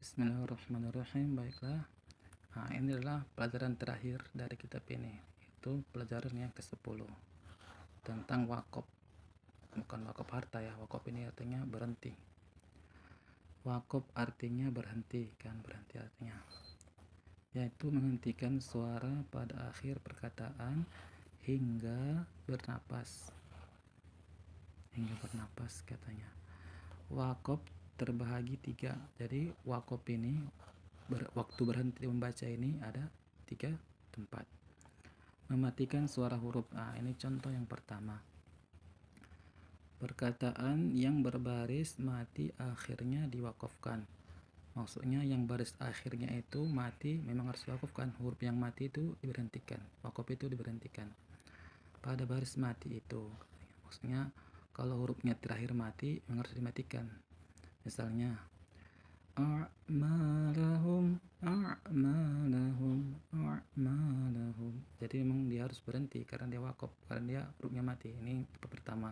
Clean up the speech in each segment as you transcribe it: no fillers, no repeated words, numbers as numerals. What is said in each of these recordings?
Bismillahirrahmanirrahim. Baiklah, ini adalah pelajaran terakhir dari kitab ini. Itu pelajaran yang ke-10 tentang wakop. Bukan wakop harta ya, wakop ini artinya berhenti. Wakop artinya berhenti, kan, berhenti artinya yaitu menghentikan suara pada akhir perkataan hingga bernapas. Hingga bernapas katanya. Wakop terbahagi 3. Jadi wakop ini waktu berhenti membaca ini ada 3 tempat. Mematikan suara huruf. Ini contoh yang pertama. Perkataan yang berbaris mati akhirnya diwakafkan. Maksudnya yang baris akhirnya itu mati memang harus diwakafkan. Huruf yang mati itu diberhentikan. Wakaf itu diberhentikan pada baris mati itu. Maksudnya kalau hurufnya terakhir mati memang harus dimatikan. Misalnya a'malahum. Jadi memang dia harus berhenti karena dia wakaf, karena dia hurufnya mati. Ini tipe pertama.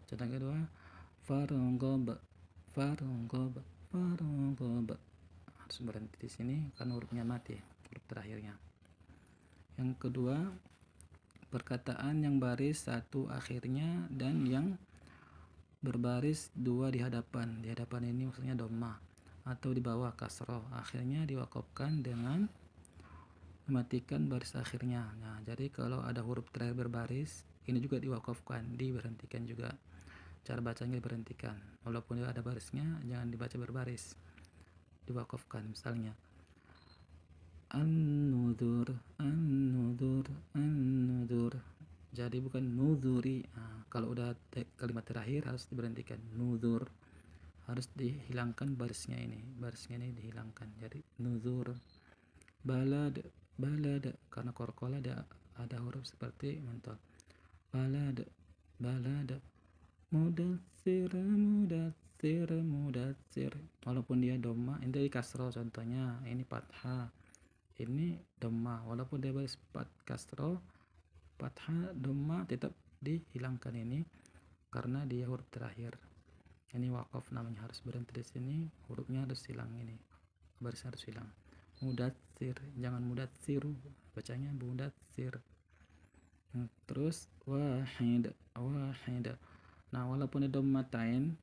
Contoh kedua, faragab. Harus berhenti di sini karena hurufnya mati, huruf terakhirnya. Yang kedua, perkataan yang baris 1 akhirnya dan yang berbaris 2 di hadapan. Di hadapan ini maksudnya dhammah atau di bawah kasroh, akhirnya diwakafkan dengan mematikan baris akhirnya. Nah, jadi kalau ada huruf terakhir berbaris, ini juga diwakafkan, diberhentikan juga. Cara bacanya diberhentikan. Walaupun ada barisnya, jangan dibaca berbaris. Diwakafkan, misalnya an-nudur. Jadi bukan nuzuri. Kalau udah kalimat terakhir harus diberhentikan. Nuzur. Harus dihilangkan barisnya ini dihilangkan, jadi nuzur. Balad karena korkola ada huruf seperti mentol. Balad. Mudatsir. Walaupun dia dhamma, ini dari kasroh contohnya, ini fathah, ini dhamma, walaupun dia baris kasroh, fathah, dhamma tetap dihilangkan ini karena dia huruf terakhir. Ini wakaf namanya, harus berhenti di sini, hurufnya harus hilang, ini barisnya harus hilang. Mudatsir, jangan mudatsiru, bacanya mudatsir. Terus wahid. Nah, walaupun dia dhammatain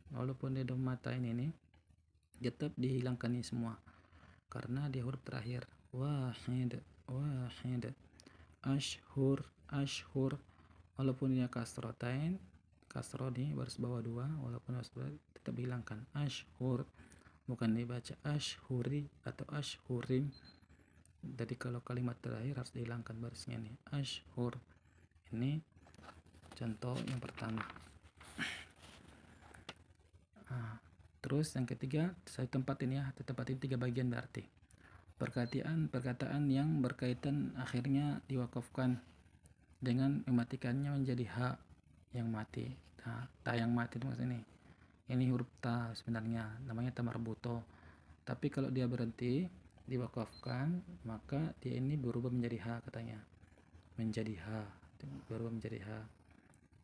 ini tetap dihilangkan ini semua karena dia huruf terakhir. Wahid. Ashhur, walaupun dia kasrotain, kasroh di baris bawah 2, walaupun baris bawah tetap dihilangkan. Ashhur, bukan dibaca ashhuri atau ashhurim. Jadi kalau kalimat terakhir harus dihilangkan barisnya nih, ashhur. Ini contoh yang pertama. Terus yang ketiga, saya tempatin ya, tempatin 3 bagian berarti. Perkataan yang berkaitan akhirnya diwakafkan dengan mematikannya menjadi ha yang mati. Ta yang mati itu maksudnya ini huruf ta sebenarnya namanya ta marbuto. Tapi kalau dia berhenti diwakafkan, maka dia ini berubah menjadi ha katanya. Berubah menjadi ha.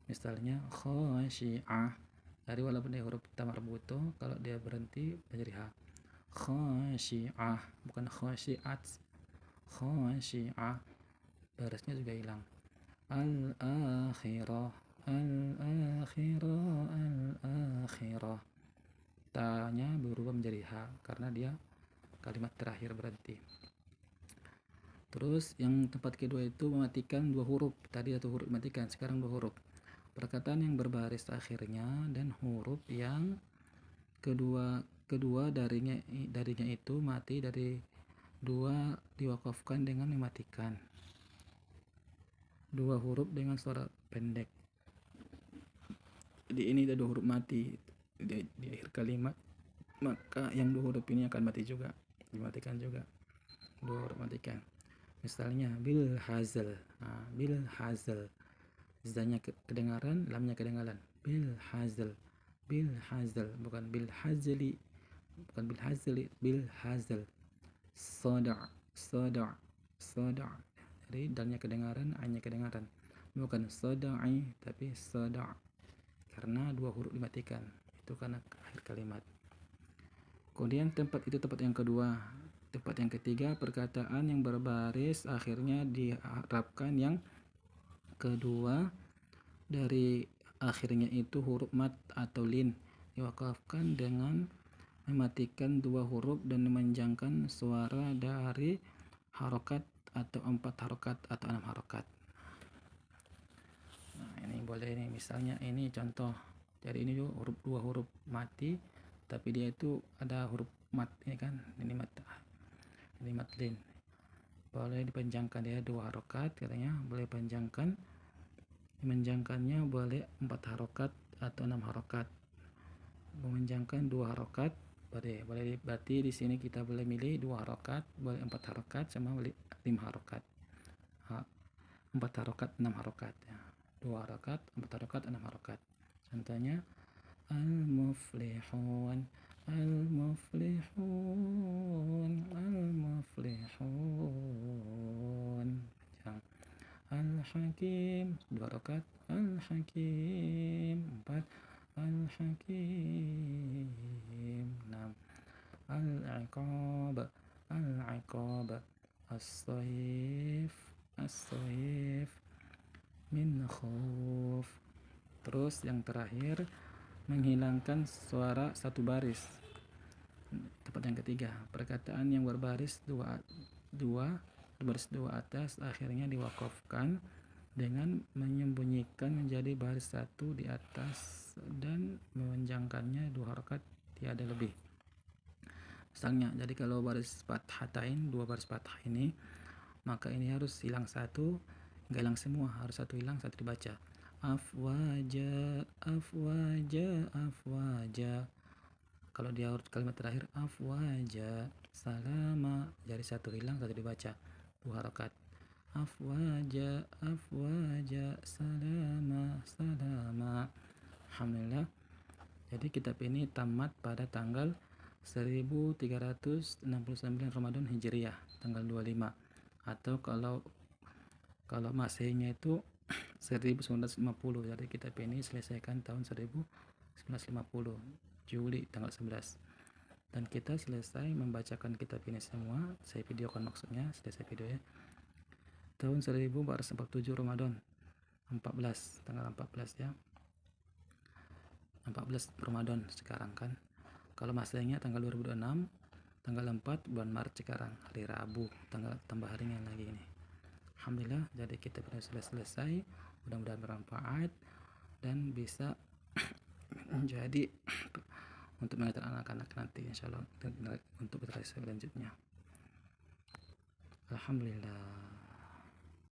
Misalnya khasyi'ah. Jadi walaupun dia huruf ta marbuto, kalau dia berhenti menjadi ha. Khasyi'ah, bukan khasyi'at. Khasyi'ah. Barisnya juga hilang. Al-akhirah. Ta-nya berubah menjadi ha karena dia kalimat terakhir berhenti. Terus yang tempat kedua itu mematikan 2 huruf. Tadi 1 huruf matikan, sekarang 2 huruf. Perkataan yang berbaris akhirnya dan huruf yang kedua darinya itu mati dari 2 diwakafkan dengan mematikan. 2 huruf dengan suara pendek. Jadi ini ada 2 huruf mati di akhir kalimat, maka yang 2 huruf ini akan mati juga, dimatikan juga. 2 huruf matikan. Misalnya bil hazal. Bil hazal. Zanya kedengaran, lamnya kedengaran. Bil hazal. Bukan bil hazali. Bil hazal. Sada. Jadi dalnya kedengaran, a-nya kedengaran. Bukan sada'i tapi sada. Karena 2 huruf dimatikan. Itu karena akhir kalimat. Kemudian tempat yang kedua. Tempat yang ketiga, perkataan yang berbaris akhirnya diharapkan yang kedua dari akhirnya itu huruf mat atau lin, diwakafkan dengan mematikan dua huruf dan memanjangkan suara dari harokat atau 4 harokat atau 6 harokat. Nah, ini boleh nih, misalnya ini contoh. Jadi ini juga dua huruf mati, tapi dia itu ada huruf mat ini kan, ini mat lin. Boleh dipanjangkan ya 2 harokat katanya, boleh panjangkan. Memanjangkannya boleh 4 harokat atau 6 harokat. Memanjangkan 2 harokat boleh berarti di sini kita boleh milih 2 harokat, boleh 4 harokat, sama boleh 5 harokat. 4 harokat 6 harokat ya. 2 harokat, 4 harokat, 6 harokat. Contohnya al-muflihun, al-muflihun, al-muflihun. Al-hakim 2 harokat, al-hakim 4, al-hakim 6. Al-iqab, al-iqab, as-sayf, as-sayf min khauf. Terus yang terakhir, menghilangkan suara satu baris. Tempat yang ketiga, perkataan yang berbaris baris dua atas akhirnya diwakafkan dengan menyembunyikan menjadi baris satu di atas dan memanjangkannya 2 harokat tiada lebih. Misalnya, jadi kalau baris fathatain, 2 baris fathah ini, maka ini harus hilang satu, enggak hilang semua, harus satu hilang, satu dibaca. Afwaja, afwaja, afwaja. Kalau dia kalimat terakhir afwaja, salama, jadi satu hilang, satu dibaca, 2 harokat. Afwaja, afwaja, salama, salama. Alhamdulillah. Jadi kitab ini tamat pada tanggal 1369 Ramadan Hijriah, tanggal 25. Atau kalau Masehinya itu 1950. Jadi kitab ini selesaikan tahun 1950 Juli tanggal 11. Dan kita selesai membacakan kitab ini semua. Saya videokan maksudnya, selesai videonya tahun 1447 Ramadan 14, tanggal 14 ya. 14 Ramadan sekarang kan. Kalau Masehinya tanggal 2026, tanggal 4 bulan Maret sekarang, hari Rabu, tanggal tambah harinya lagi ini. Alhamdulillah, jadi kita sudah selesai. Mudah-mudahan bermanfaat dan bisa menjadi untuk mengajar anak-anak nanti insyaallah untuk generasi selanjutnya. Alhamdulillah.